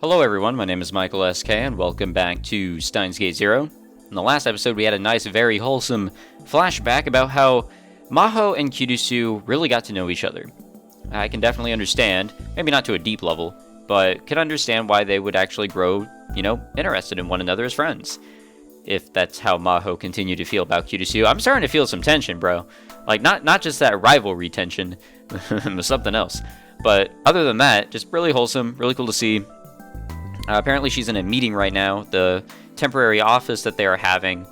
Hello everyone, my name is Michael SK and welcome back to Steins Gate Zero. In the last episode we had a nice, very wholesome flashback about how Maho and Kirisu really got to know each other. I can definitely understand, maybe not to a deep level, but can understand why they would actually grow, interested in one another as friends. If that's how Maho continued to feel about Kirisu. I'm starting to feel some tension, bro. Like, not just that rivalry tension, but something else. But other than that, just really wholesome, really cool to see. Apparently she's in a meeting right now, the temporary office that they are having,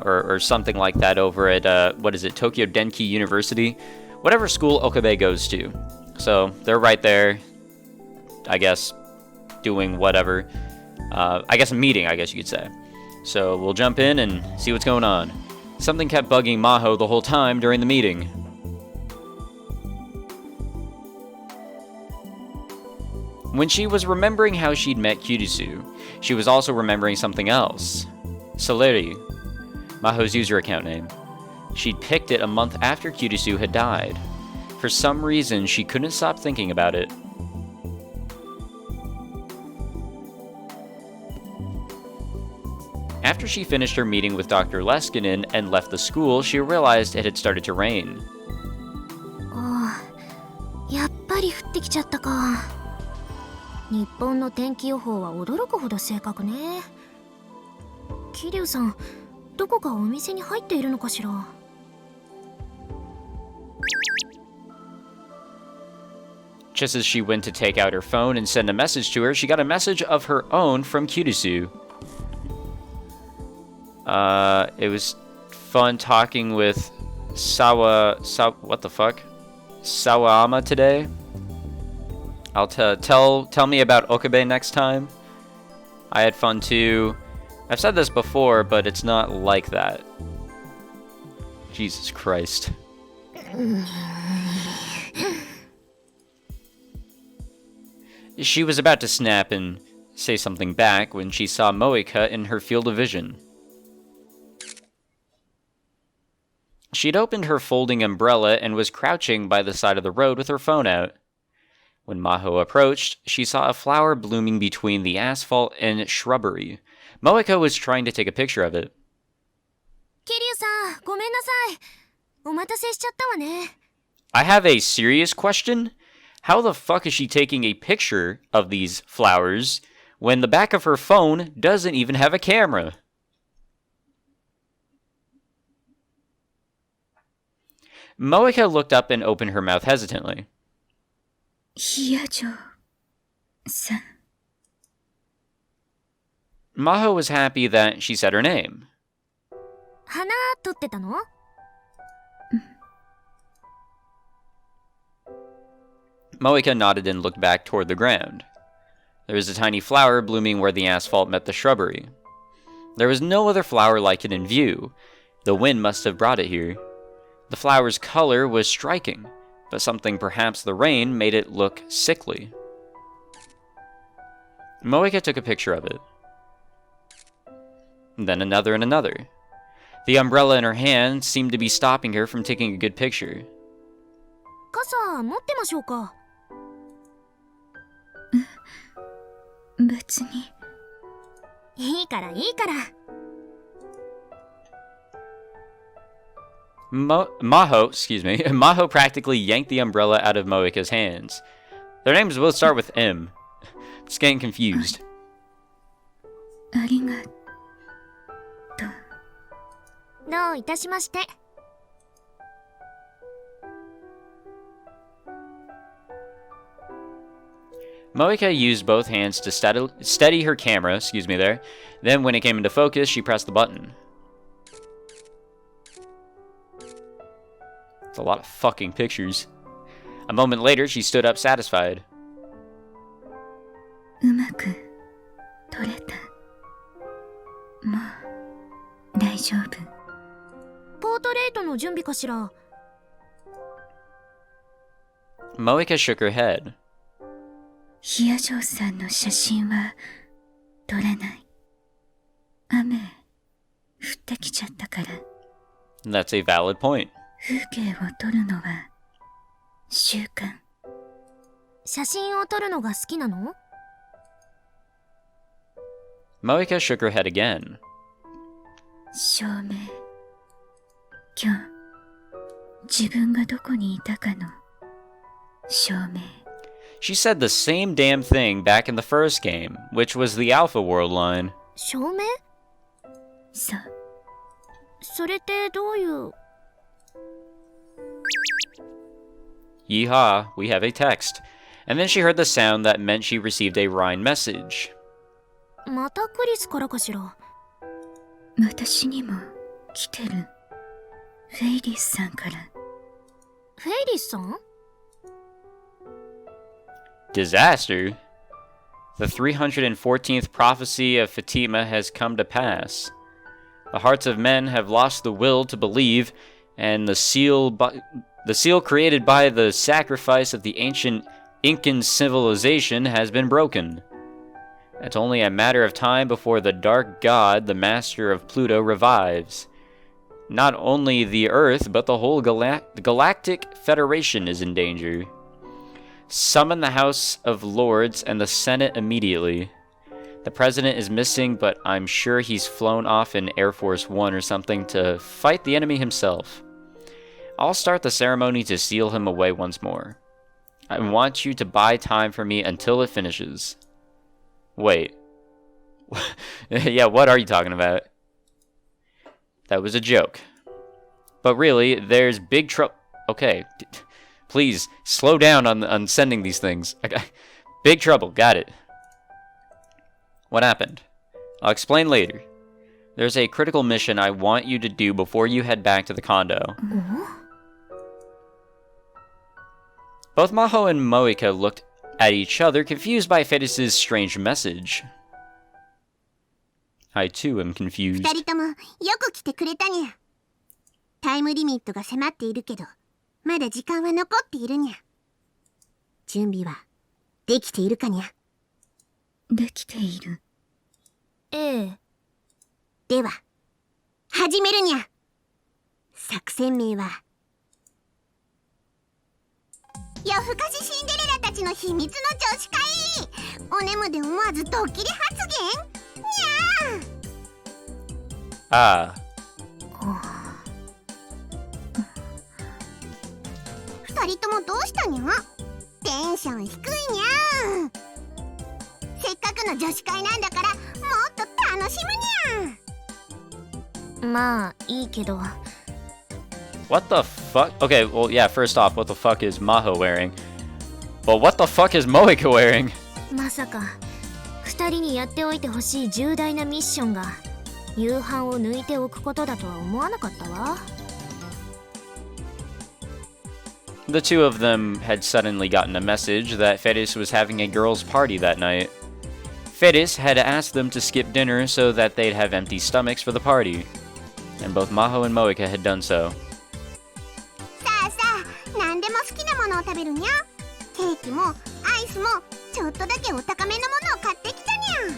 or something like that over at, Tokyo Denki University? Whatever school Okabe goes to. So, they're right there, I guess, doing whatever. I guess a meeting, I guess you could say. So, we'll jump in and see what's going on. Something kept bugging Maho the whole time during the meeting. When she was remembering how she'd met Kirisu, she was also remembering something else. Soleri, Maho's user account name. She'd picked it a month after Kirisu had died. For some reason, she couldn't stop thinking about it. After she finished her meeting with Dr. Leskinen and left the school, she realized it had started to rain. Oh, やっぱり降ってきちゃったか。日本の天気予報は驚くほど正確ね。桐生さん、どこかお店に入っているのかしら。Just as she went to take out her phone and send a message to her, she got a message of her own from Kirisu. It was fun talking with Sawayama today. I'll tell me about Okabe next time. I had fun too. I've said this before, but it's not like that. Jesus Christ. She was about to snap and say something back when she saw Moeka in her field of vision. She'd opened her folding umbrella and was crouching by the side of the road with her phone out. When Maho approached, she saw a flower blooming between the asphalt and shrubbery. Moeka was trying to take a picture of it. Kiryu-san, ごめんなさい。お待たせしちゃったわね。I have a serious question. How the fuck is she taking a picture of these flowers when the back of her phone doesn't even have a camera? Moeka looked up and opened her mouth hesitantly. Maho was happy that she said her name. 花撮ってたの? Moeka nodded and looked back toward the ground. There was a tiny flower blooming where the asphalt met the shrubbery. There was no other flower like it in view. The wind must have brought it here. The flower's color was striking, but something perhaps the rain made it look sickly. Moeka took a picture of it. Then another and another. The umbrella in her hand seemed to be stopping her from taking a good picture. 傘持ってましょうか? 別に。いいからいいから。Maho practically yanked the umbrella out of Moeka's hands. Their names both start with M. It's getting confused. ありがとう。どういたしまして。Moeka used both hands to steady her camera, there. Then when it came into focus, she pressed the button. It's a lot of fucking pictures. A moment later, she stood up satisfied. うまく撮れた。もう大丈夫。ポートレートの準備かしら。Moeka shook her head. ヒヤジョーさんの写真は撮らない。雨降ってきちゃったから。That's a valid point. 風景を撮るのは習慣。写真を撮るのが好きなの？ Moeka shook her head again. 証明。キョン、自分がどこにいたかの証明。 She said the same damn thing back in the first game, which was the Alpha World line. 証明？そう。それってどういう？ Yeehaw, we have a text. And then she heard the sound that meant she received a Rhine message. またクリスからかしら。私にも来てる。フェイリスさんから。フェイリスさん？ Disaster? The 314th prophecy of Fatima has come to pass. The hearts of men have lost the will to believe, and the seal created by the sacrifice of the ancient Incan civilization has been broken. It's only a matter of time before the dark god, the master of Pluto, revives. Not only the Earth, but the whole Galactic Federation is in danger. Summon the House of Lords and the Senate immediately. The president is missing, but I'm sure he's flown off in Air Force One or something to fight the enemy himself. I'll start the ceremony to seal him away once more. I want you to buy time for me until it finishes. Wait. Yeah, what are you talking about? That was a joke. But really, there's big trouble. Okay, please, slow down on sending these things. Big trouble, got it. What happened? I'll explain later. There's a critical mission I want you to do before you head back to the condo. Both Maho and Moeka looked at each other, confused by Faris' strange message. I too am confused. 二人ともよく来てくれたにゃ。タイムリミットが迫っているけど、まだ時間は残っているにゃ。準備はできているかにゃ。できている。ええ。では、始めるにゃ。作戦名は、夜更かしシンデレラたちの秘密の女子会。おねむで思わずドッキリ発言にゃー。Ah. 二人ともどうしたにゃ。テンション低いにゃ。せっかくの女子会なんだからもっと楽しむにゃ。まあいいけど。 What the fuck? Okay, well, yeah, first off, what the fuck is Maho wearing? But what the fuck is Moeka wearing? まさか二人にやっておいてほしい重大なミッションが夕飯を抜いておくことだとは思わなかったわ。 The two of them had suddenly gotten a message that Faris was having a girls' party that night. Faris had asked them to skip dinner so that they'd have empty stomachs for the party, and both Maho and Moeka had done so. さあさあ、何でも好きなものを食べるにゃ。ケーキもアイスもちょっとだけお高めのものを買ってきたにゃ。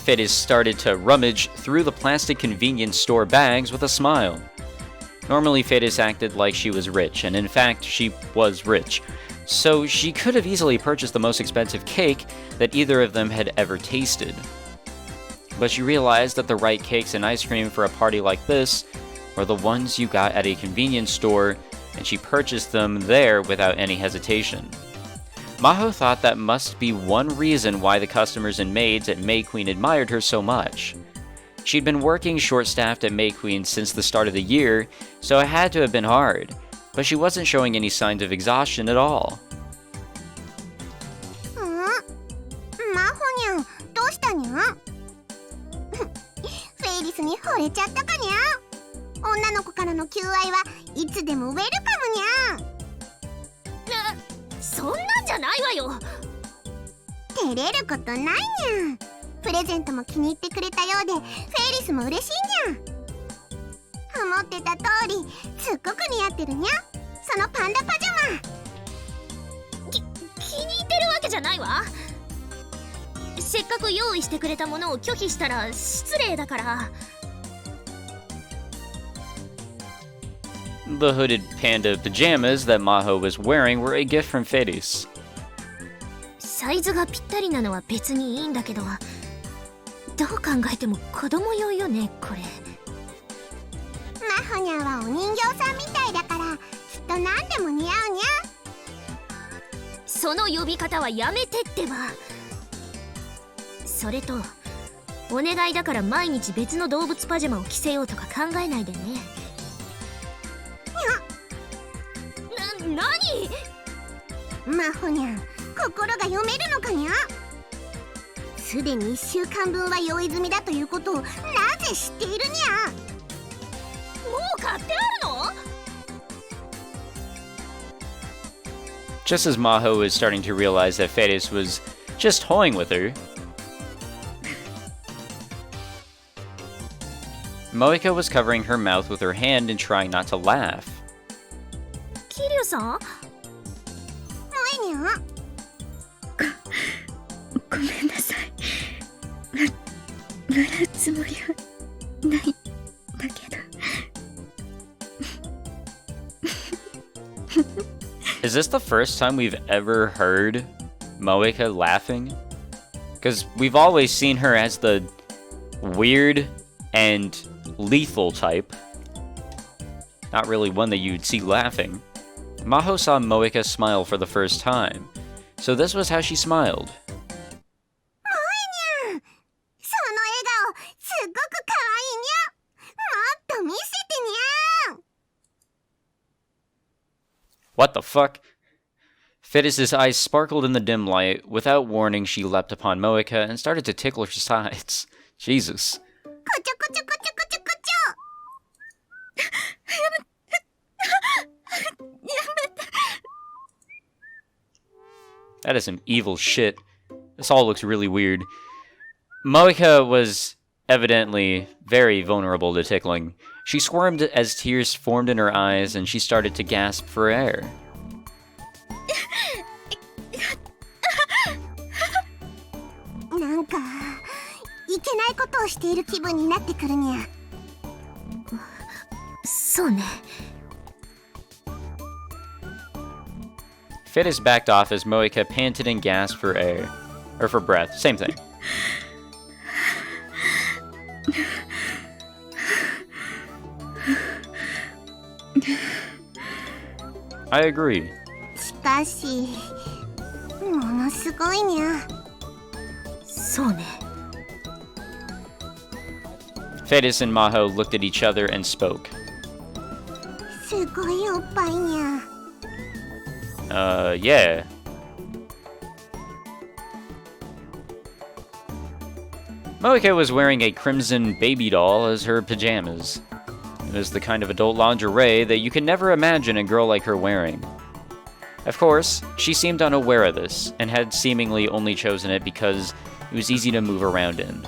Faris started to rummage through the plastic convenience store bags with a smile. Normally, Faris acted like she was rich, and in fact, she was rich. So she could have easily purchased the most expensive cake that either of them had ever tasted. But she realized that the right cakes and ice cream for a party like this were the ones you got at a convenience store, and she purchased them there without any hesitation. Maho thought that must be one reason why the customers and maids at May Queen admired her so much. She'd been working short-staffed at May Queen since the start of the year, so it had to have been hard, but she wasn't showing any signs of exhaustion at all. マホにゃん、どうしたにゃ。フェイリスに惚れちゃったかにゃ。女の子からの求愛はいつでもウェルカムにゃ。そんなんじゃないわよ。照れることないにゃ。プレゼントも気に入ってくれたようでフェイリスも嬉しいにゃ。思ってた通りすっごく似合ってるにゃ。そのパンダパジャマ。気に入ってるわけじゃないわ。せっかく用意してくれたものを拒否したら失礼だから。 The hooded panda pajamas that Maho was wearing were a gift from Faris. サイズがぴったりなのは別にいいんだけど、どう考えても子供用よねこれ。マホニャンはお人形さんみたいだからきっと何でも似合うにゃ。その呼び方はやめてってば。それとお願いだから毎日別の動物パジャマを着せようとか考えないでね。何？マホニャン、心が読めるのかにゃ。すでに1週間分は用意済みだということをなぜ知っているにゃ。もう買ってあるのJust as Maho was starting to realize that Faris was just toying with her, Moeka was covering her mouth with her hand and trying not to laugh. 桐生さん？もえにゃ。ごめんなさい。笑うつもりはないんだけど。Is this the first time we've ever heard Moeka laughing? Because we've always seen her as the weird and lethal type. Not really one that you'd see laughing. Maho saw Moeka smile for the first time, so this was how she smiled. その笑顔すっごくかわいいにゃ。もっと見せてにゃ。 What the fuck? Faris's eyes sparkled in the dim light. Without warning, she leapt upon Moeka and started to tickle her sides. Jesus. こちょこちょこちょこちょこちょ。 That is some evil shit. This all looks really weird. Moeka was evidently very vulnerable to tickling. She squirmed as tears formed in her eyes and she started to gasp for air. なんかいけないことをしている気分になってくるにゃ。そうね。Faris backed off as Moeka panted and gasped for air. Or for breath. Same thing. I agree. しかしものすごいにゃ。そうね。Faris and Maho looked at each other and spoke. すごいおっぱいにゃ。Yeah. Moeka was wearing a crimson baby doll as her pajamas. It was the kind of adult lingerie that you can never imagine a girl like her wearing. Of course, she seemed unaware of this, and had seemingly only chosen it because it was easy to move around in.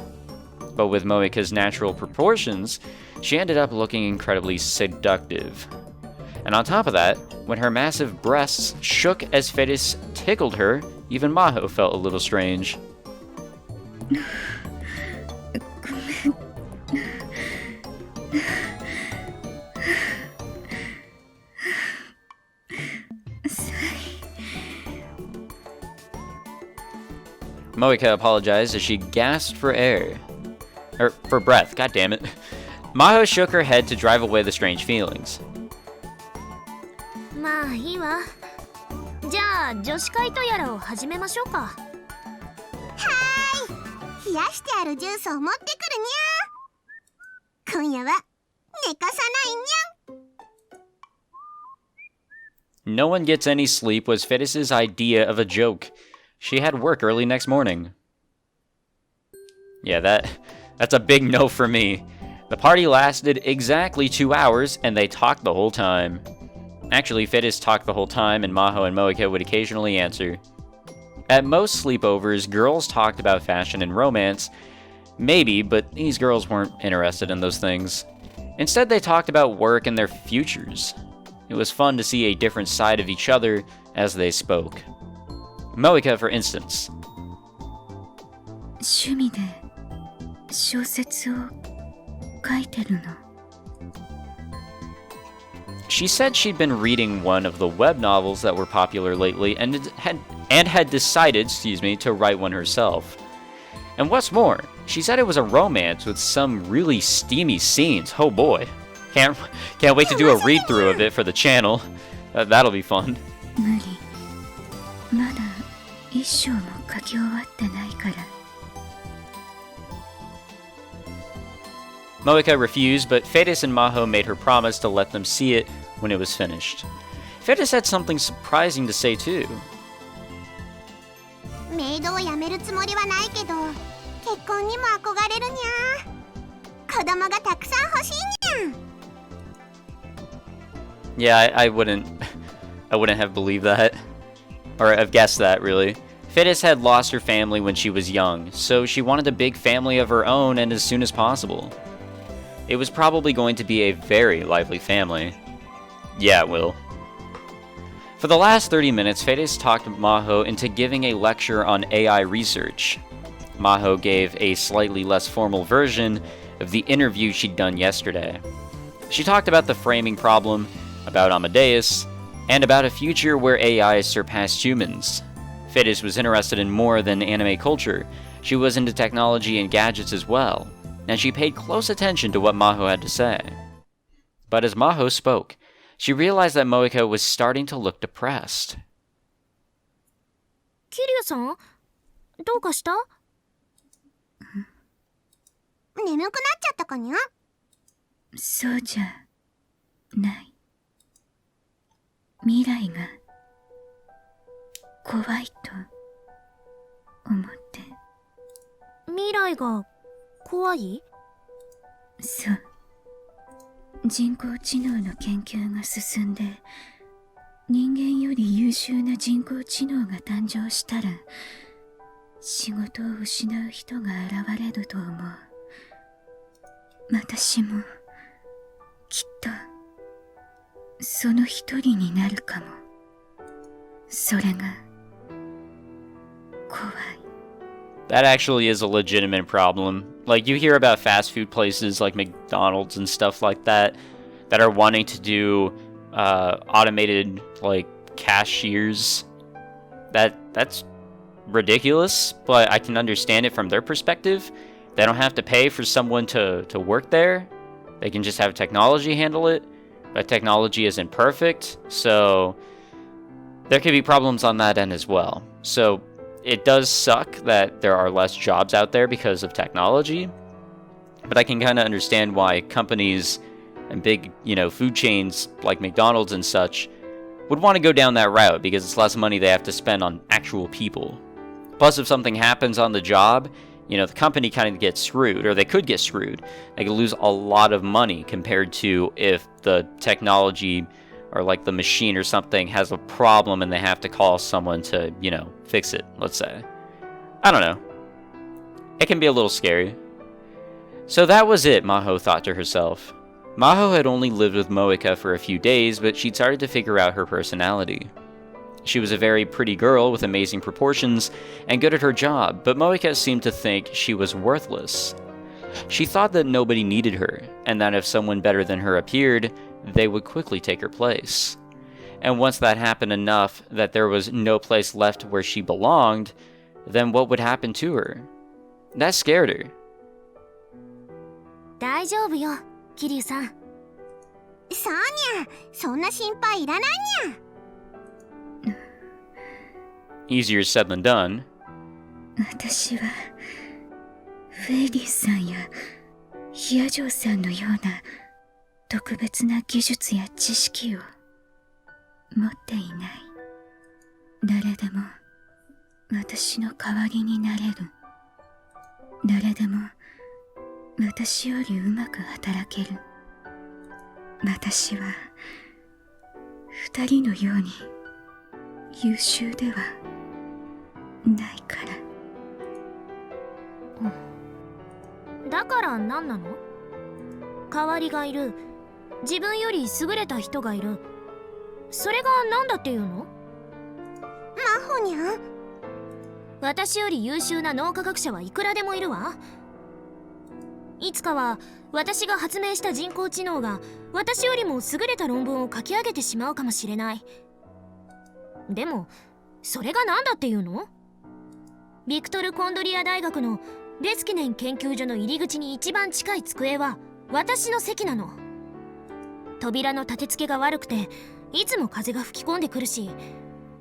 But with Moeka's natural proportions, she ended up looking incredibly seductive. And on top of that, when her massive breasts shook as Faris tickled her, even Maho felt a little strange. ごめん。Moeka apologized as she gasped for air. For breath, god damn it. Maho shook her head to drive away the strange feelings. まあいいわ。じゃあ女子会とやらを始めましょうか。はーい。冷やしてあるジュースを持ってくるにゃ。今夜は寝かさないにゃ。 No one gets any sleep was Faris's idea of a joke. She had work early next morning. Yeah, that's a big no for me. The party lasted exactly 2 hours, and they talked the whole time. Actually, Faris talked the whole time, and Maho and Moeka would occasionally answer. At most sleepovers, girls talked about fashion and romance. Maybe, but these girls weren't interested in those things. Instead, they talked about work and their futures. It was fun to see a different side of each other as they spoke. Moeka, for instance. 趣味で小説を書いてるの。She said she'd been reading one of the web novels that were popular lately and and had decided, to write one herself. And what's more, she said it was a romance with some really steamy scenes. Oh boy. Can't wait to do a read-through of it for the channel. That'll be fun. 無理。まだ一章も書き終わってないから。 Moeka refused, but Faris and Maho made her promise to let them see it when it was finished. Faris had something surprising to say too. メイドを辞めるつもりはないけど、結婚にも憧れるにゃ。子供がたくさん欲しいにゃ。Yeah, I wouldn't have believed that. Or have guessed that, really. Faris had lost her family when she was young, so she wanted a big family of her own and as soon as possible. It was probably going to be a very lively family. Yeah, it will. For the last 30 minutes, Faris talked Maho into giving a lecture on AI research. Maho gave a slightly less formal version of the interview she'd done yesterday. She talked about the framing problem, about Amadeus, and about a future where AI surpassed humans. Faris was interested in more than anime culture. She was into technology and gadgets as well, and she paid close attention to what Maho had to say. But as Maho spoke, she realized that Moeka was starting to look depressed. キリュウさん、どうかした？眠くなっちゃったかにゃ？そうじゃない。未来が怖いと思って。未来が怖い？そう。人工知能の研究が進んで、人間より優秀な人工知能が誕生したら、仕事を失う人が現れると思う。私もきっとその一人になるかも。それが怖い。That actually is a legitimate problem. Like, you hear about fast food places like McDonald's and stuff like that are wanting to do automated, like, cashiers. That's ridiculous, but I can understand it from their perspective. They don't have to pay for someone to work there. They can just have technology handle it. But technology isn't perfect, so there could be problems on that end as well. So it does suck that there are less jobs out there because of technology, but I can kind of understand why companies and big, food chains like McDonald's and such would want to go down that route because it's less money they have to spend on actual people. Plus, if something happens on the job, the company kind of gets screwed, or they could get screwed. They could lose a lot of money compared to if the technology or like the machine or something has a problem and they have to call someone to, fix it, let's say. I don't know. It can be a little scary. So that was it, Maho thought to herself. Maho had only lived with Moeka for a few days, but she'd started to figure out her personality. She was a very pretty girl with amazing proportions and good at her job, but Moeka seemed to think she was worthless. She thought that nobody needed her, and that if someone better than her appeared, they would quickly take her place. And once that happened enough that there was no place left where she belonged, then what would happen to her? That scared her. 大丈夫よ、キリュウさん。そうにゃ、そんな心配いらないにゃ。Easier said than done. 私はフェリーさんやヒアジョーさんのような特別な技術や知識を持っていない。誰でも私の代わりになれる。誰でも私よりうまく働ける。私は二人のように優秀ではないから。だから何なの？代わりがいる。自分より優れた人がいる。それが何だっていうの？マホにゃん。私より優秀な脳科学者はいくらでもいるわ。いつかは私が発明した人工知能が私よりも優れた論文を書き上げてしまうかもしれない。でもそれが何だっていうの？ビクトル・コンドリア大学のレスキネン研究所の入り口に一番近い机は私の席なの。扉の立て付けが悪くていつも風が吹き込んでくるし、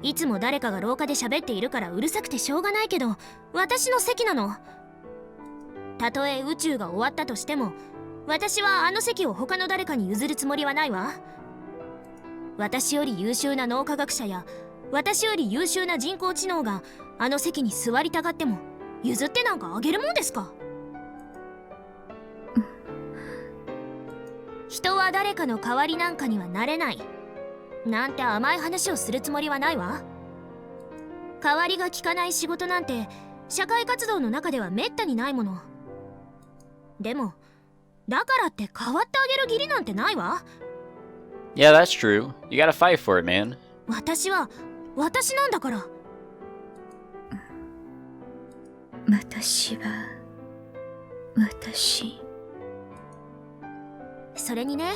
いつも誰かが廊下で喋っているからうるさくてしょうがないけど、私の席なの。たとえ宇宙が終わったとしても、私はあの席を他の誰かに譲るつもりはないわ。私より優秀な脳科学者や私より優秀な人工知能があの席に座りたがっても譲ってなんかあげるもんですか？人は誰かの代わりなんかにはなれないなんて甘い話をするつもりはないわ。代わりが利かない仕事なんて社会活動の中ではめったにないもの。でもだからって代わってあげる義理なんてないわ。 Yeah, that's true. You gotta fight for it, man. 私は私なんだから。私は私。それにね、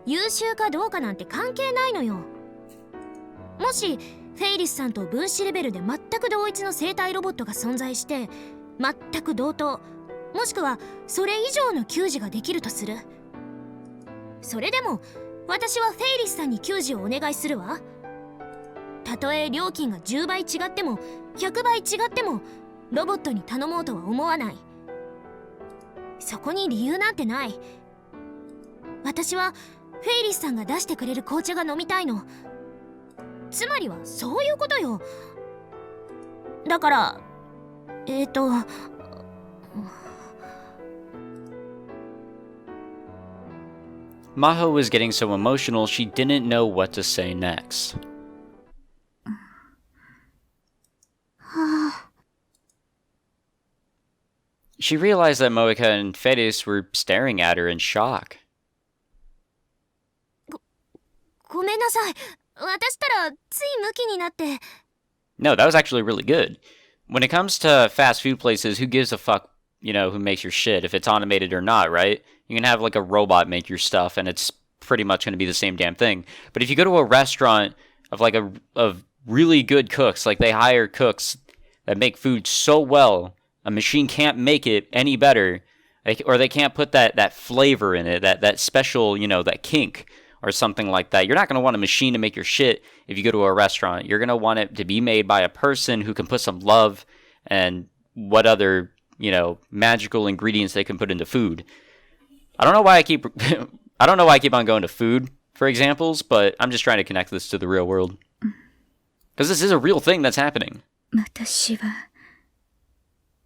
優秀かどうかなんて関係ないのよ。もしフェイリスさんと分子レベルで全く同一の生体ロボットが存在して全く同等、もしくはそれ以上の給仕ができるとする。それでも私はフェイリスさんに給仕をお願いするわ。たとえ料金が10倍違っても100倍違ってもロボットに頼もうとは思わない。そこに理由なんてない。私はフェイリスさんが出してくれる紅茶が飲みたいの。つまりはそういうことよ。だからMaho was getting so emotional she didn't know what to say next. She realized that Moeka and Faris were staring at her in shock. ごめんなさい。私たらついムキになって。 No, that was actually really good. When it comes to fast food places, who gives a fuck, who makes your shit, if it's automated or not, right? You can have like a robot make your stuff and it's pretty much going to be the same damn thing. But if you go to a restaurant of really good cooks, like they hire cooks that make food so well, a machine can't make it any better, or they can't put that flavor in it, that special, that kink or something like that. You're not going to want a machine to make your shit if you go to a restaurant. You're going to want it to be made by a person who can put some love and what other, magical ingredients they can put into food. I don't know why I keep on going to food for examples, but I'm just trying to connect this to the real world. Because this is a real thing that's happening. 私は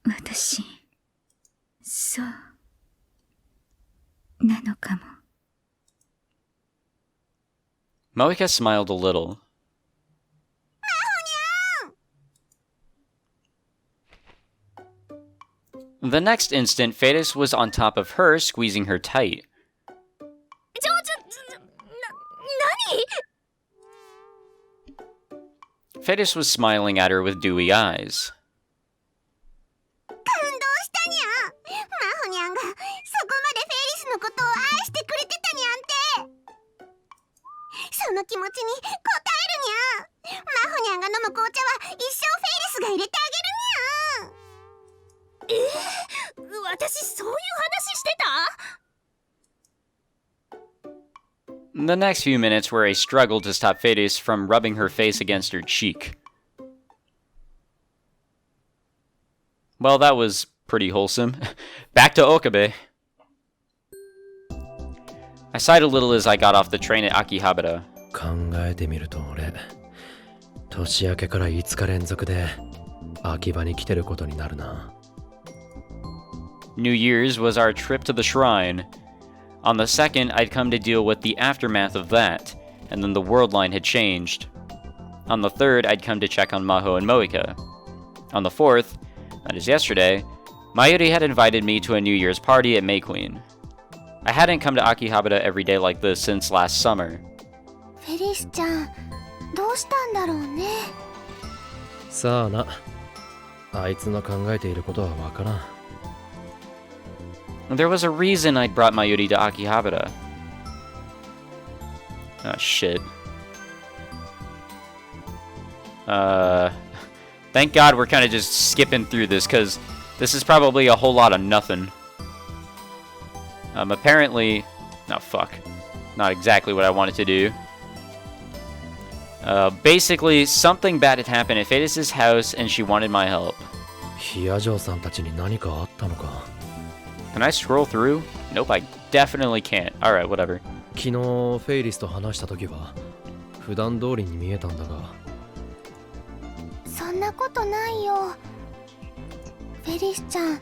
私、そうなのかも。Moeka smiled a little. The next instant, Faris was on top of her, squeezing her tight. Faris was smiling at her with dewy eyes. 感動したにゃ。マホニャンがそこまでフェイリスのことを愛してくれてたにゃんて。その気持ちに応えるにゃ。マホニャンが飲む紅茶は一生フェイリスが入れてあげるにゃ。私そういう話してた？ The next few minutes were a struggle to stop Faris from rubbing her face against her cheek. Well, that was pretty wholesome. Back to Okabe. I sighed a little as I got off the train at Akihabara. 考えてみると俺、年明けから5日連続で秋葉に来てることになるな。New Year's was our trip to the shrine. On the 2nd, I'd come to deal with the aftermath of that, and then the world line had changed. On the 3rd, I'd come to check on Maho and Moeka. On the 4th, that is yesterday, Mayuri had invited me to a New Year's party at May Queen. I hadn't come to Akihabara every day like this since last summer. フェリスちゃん、どうしたんだろうね。さあな、あいつの考えていることはわからん。There was a reason I'd brought Mayuri to Akihabara. Oh, shit. Thank God we're kind of just skipping through this, because this is probably a whole lot of nothing. Apparently... No, fuck. Not exactly what I wanted to do. Basically, something bad had happened at Faris' house, and she wanted my help. ヒアジョーさんたちに何かあったのか。 Can I scroll through? Nope, I definitely can't. Alright, whatever. 昨日フェイリスと話した時は普段通りに見えたんだが。そんなことないよ。フェリスちゃん、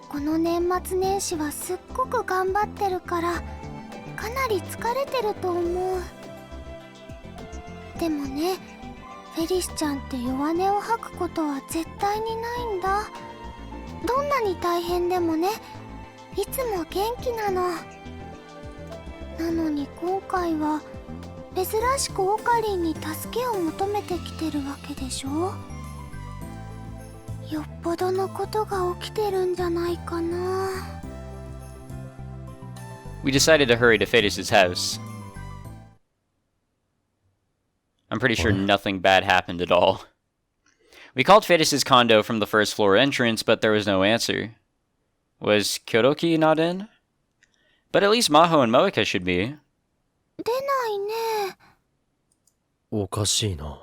この年末年始はすっごく頑張ってるからかなり疲れてると思う。でもね、フェリスちゃんって弱音を吐くことは絶対にないんだ。どんなに大変でもね、いつも元気なの。なのに今回は珍しくオカリンに助けを求めてきてるわけでしょ。よっぽどのことが起きてるんじゃないかな。We decided to hurry to Faris' house. I'm pretty sure nothing bad happened at all. We called Faris' condo from the first floor entrance, but there was no answer. Was Kuroki not in? But at least Maho and Moeka should be. 出ないね。おかしいな。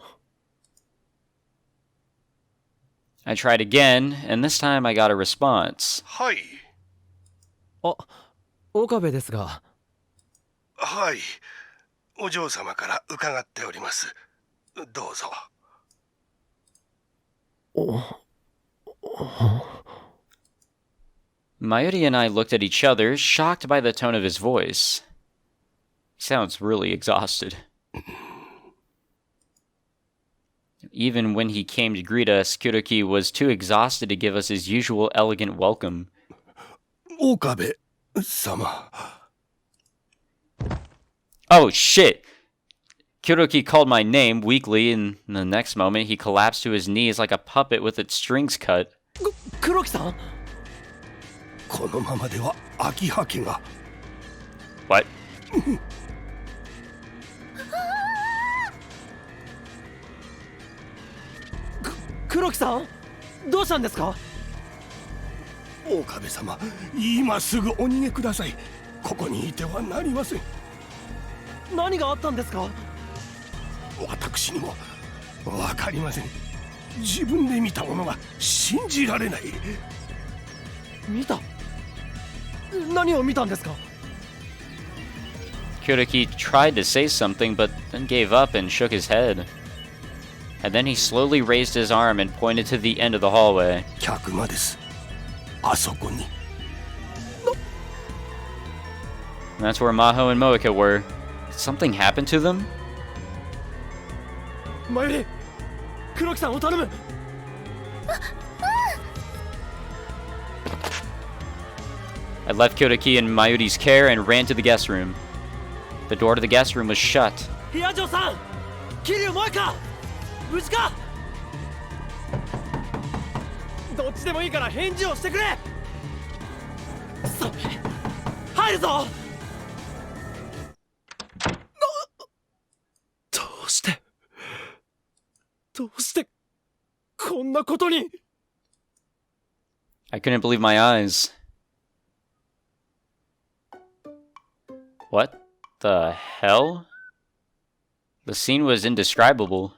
I tried again, and this time I got a response. はい。あ、岡部ですが。はい。お嬢様から伺っております。どうぞ。Mayuri and I looked at each other, shocked by the tone of his voice. He sounds really exhausted. Even when he came to greet us, Kuroki was too exhausted to give us his usual elegant welcome. 岡部様。Oh, shit! Kuroki called my name weakly, and in the next moment he collapsed to his knees like a puppet with its strings cut. 黒木さん。このままでは秋葉家が。What? 黒木さん、どうしたんですか？岡部様、今すぐお逃げください。ここにいてはなりません。何があったんですか？私にもわかりません。自分で見たものが信じられない。見た？何を見たんですか？ Kuroki tried to say something, but then gave up and shook his head. And then he slowly raised his arm and pointed to the end of the hallway. 客間です。あそこに。And that's where Maho and Moeka were. Did something happen to them? マユリ、黒木さんを頼む。I left Kuroki in Mayuri's care and ran to the guest room. The door to the guest room was shut. ヒアジョさん、桐生萌か、無事か？どっちでもいいから返事をしてくれ。さあ、入るぞ。どうしてこんなことに。 I couldn't believe my eyes. What the hell? The scene was indescribable.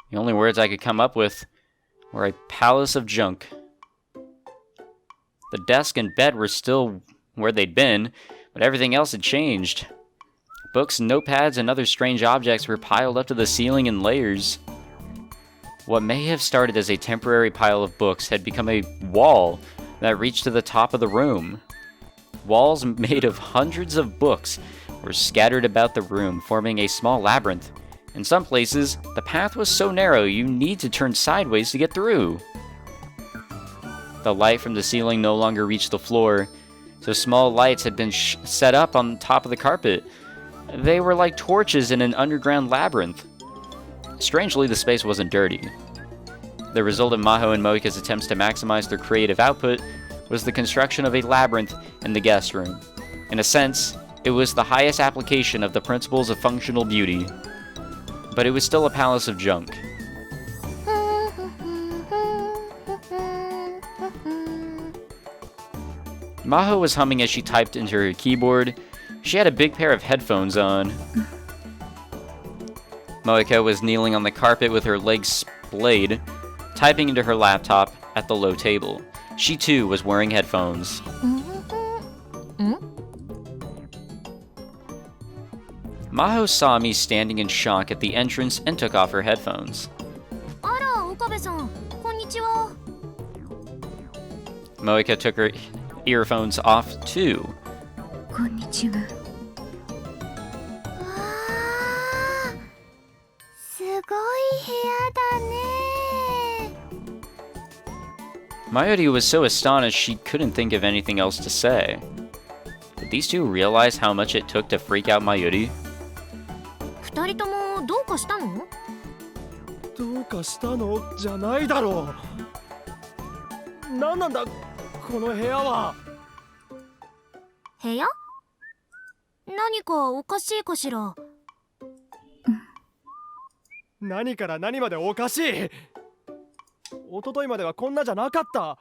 The only words I could come up with were a palace of junk. The desk and bed were still where they'd been, but everything else had changed. Books, notepads, and other strange objects were piled up to the ceiling in layers. What may have started as a temporary pile of books had become a wall that reached to the top of the room. Walls made of hundreds of books were scattered about the room, forming a small labyrinth. In some places, the path was so narrow you need to turn sideways to get through. The light from the ceiling no longer reached the floor, so small lights had been set up on top of the carpet. They were like torches in an underground labyrinth. Strangely, the space wasn't dirty. The result of Maho and Moeka's attempts to maximize their creative output was the construction of a labyrinth in the guest room. In a sense, it was the highest application of the principles of functional beauty. But it was still a palace of junk. Maho was humming as she typed into her keyboard. She had a big pair of headphones on. Moeka was kneeling on the carpet with her legs splayed, typing into her laptop at the low table. She too was wearing headphones. Maho saw me standing in shock at the entrance and took off her headphones. あら、岡部さん、こんにちは。 Moeka took her earphones off too. こんにちは。わー、すごい部屋だね。 Mayuri was so astonished she couldn't think of anything else to say. Did these two realize how much it took to freak out Mayuri? 二人ともどうかしたの？どうかしたのじゃないだろう。なんなんだこの部屋は。部屋？何かおかしいかしら？何から何までおかしい。一昨日まではこんなじゃなかった。あ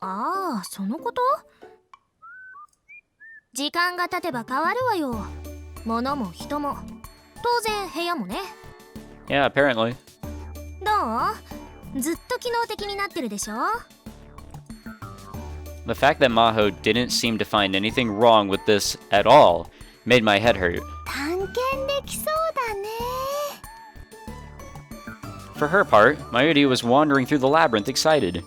あ、そのこと？時間が経てば変わるわよ。物も人も。当然部屋もね。Yeah, apparently. どう？ずっと機能的になってるでしょ？ The fact that Maho didn't seem to find anything wrong with this at all made my head hurt. 探検できそうだね。 For her part, Mayuri was wandering through the labyrinth excited.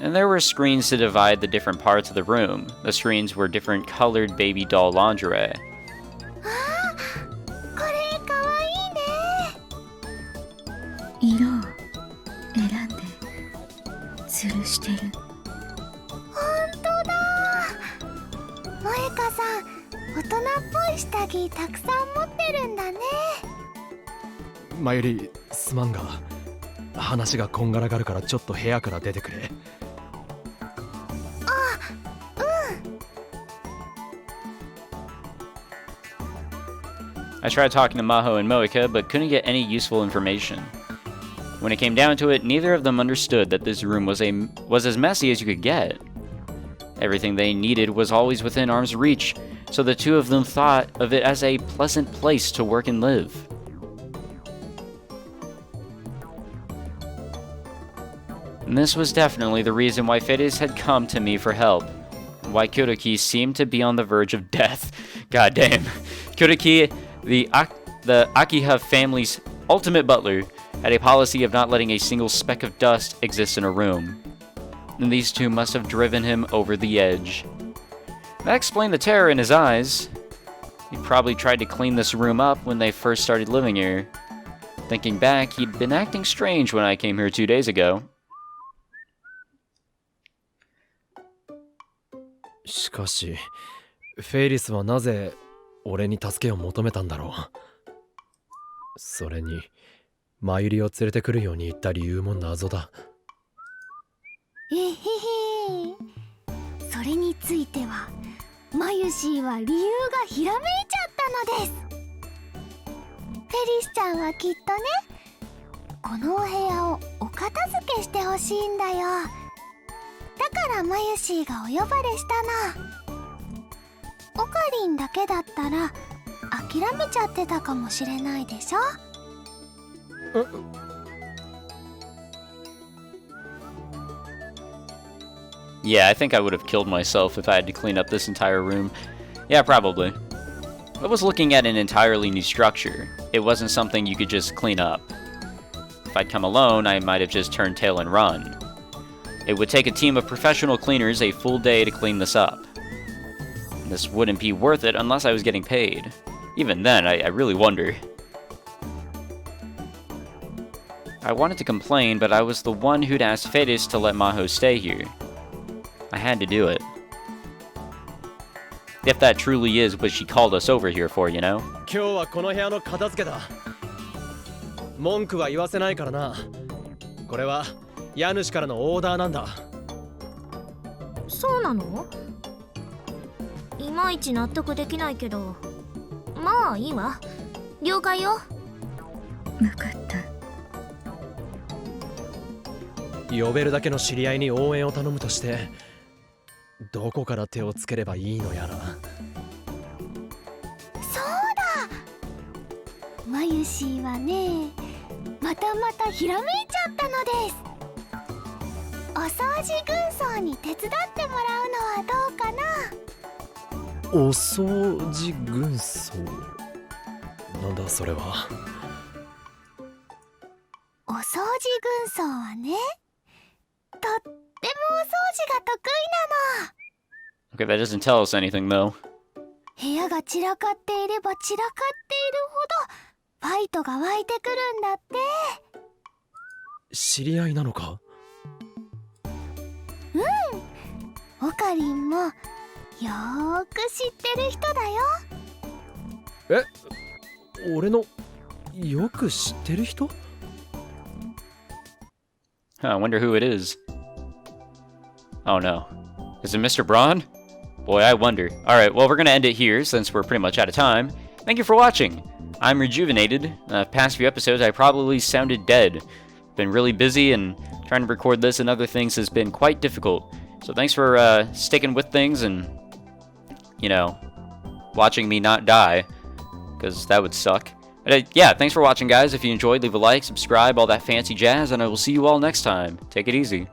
And there were screens to divide the different parts of the room. The screens were different colored baby doll lingerie. あー、これかわいいね。色を選んで吊るしてる。ほんとだ。萌香さん、大人っぽい下着たくさん持ってるんだね。前よりすまんが、話がこんがらがるからちょっと部屋から出てくれ。I tried talking to Maho and Moeka, but couldn't get any useful information. When it came down to it, neither of them understood that this room was as messy as you could get. Everything they needed was always within arm's reach, so the two of them thought of it as a pleasant place to work and live. And this was definitely the reason why Faris had come to me for help. Why Kyotoki seemed to be on the verge of death. God damn. Kyotoki, the Akiha family's ultimate butler, had a policy of not letting a single speck of dust exist in a room. And these two must have driven him over the edge. That explained the terror in his eyes. He probably tried to clean this room up when they first started living here. Thinking back, he'd been acting strange when I came here 2 days ago. しかし、フェイリスはなぜ俺に助けを求めたんだろう。それに、マユリを連れてくるように言った理由も謎だ。えへへ。それについては、マユシーは理由がひらめいちゃったのです。フェリスちゃんはきっとね、このお部屋をお片付けしてほしいんだよ。だからマユシーがお呼ばれしたの。オカリンだけだったら諦めちゃってたかもしれないでしょ。Yeah, I think I would have killed myself if I had to clean up this entire room. Yeah, probably. I was looking at an entirely new structure. It wasn't something you could just clean up. If I'd come alone, I might have just turned tail and run. It would take a team of professional cleaners a full day to clean this up. This wouldn't be worth it unless I was getting paid. Even then, I really wonder. I wanted to complain, but I was the one who'd asked Faris to let Maho stay here. I had to do it. If that truly is what she called us over here for, you know? 今日はこの部屋の片付けだ。文句は言わせないからな。これは家主からのオーダーなんだ。そうなの？いまいち納得できないけど、まあいいわ。了解よ。分かった。呼べるだけの知り合いに応援を頼むとして、どこから手をつければいいのやら。そうだ、マユシーはね、またひらめいちゃったのです。お掃除軍曹に手伝ってもらうのはどうかな。お掃除軍曹、なんだそれは。お掃除軍曹はね、とってもお掃除が得意なの。 Okay, that doesn't tell us anything, though. 部屋が散らかっていれば散らかっているほどファイトが湧いてくるんだって。知り合いなのか？オカリンもよーく知ってる人だよ。俺のよく知ってる人？ Huh, I wonder who it is. Oh no. Is it Mr. Braun? Boy, I wonder. Alright, well, we're gonna end it here since we're pretty much out of time. Thank you for watching. I'm rejuvenated. Past few episodes, I probably sounded dead. Been really busy, and trying to record this and other things has been quite difficult. So thanks for sticking with things and, you know, watching me not die, because that would suck. But yeah, thanks for watching, guys. If you enjoyed, leave a like, subscribe, all that fancy jazz, and I will see you all next time. Take it easy.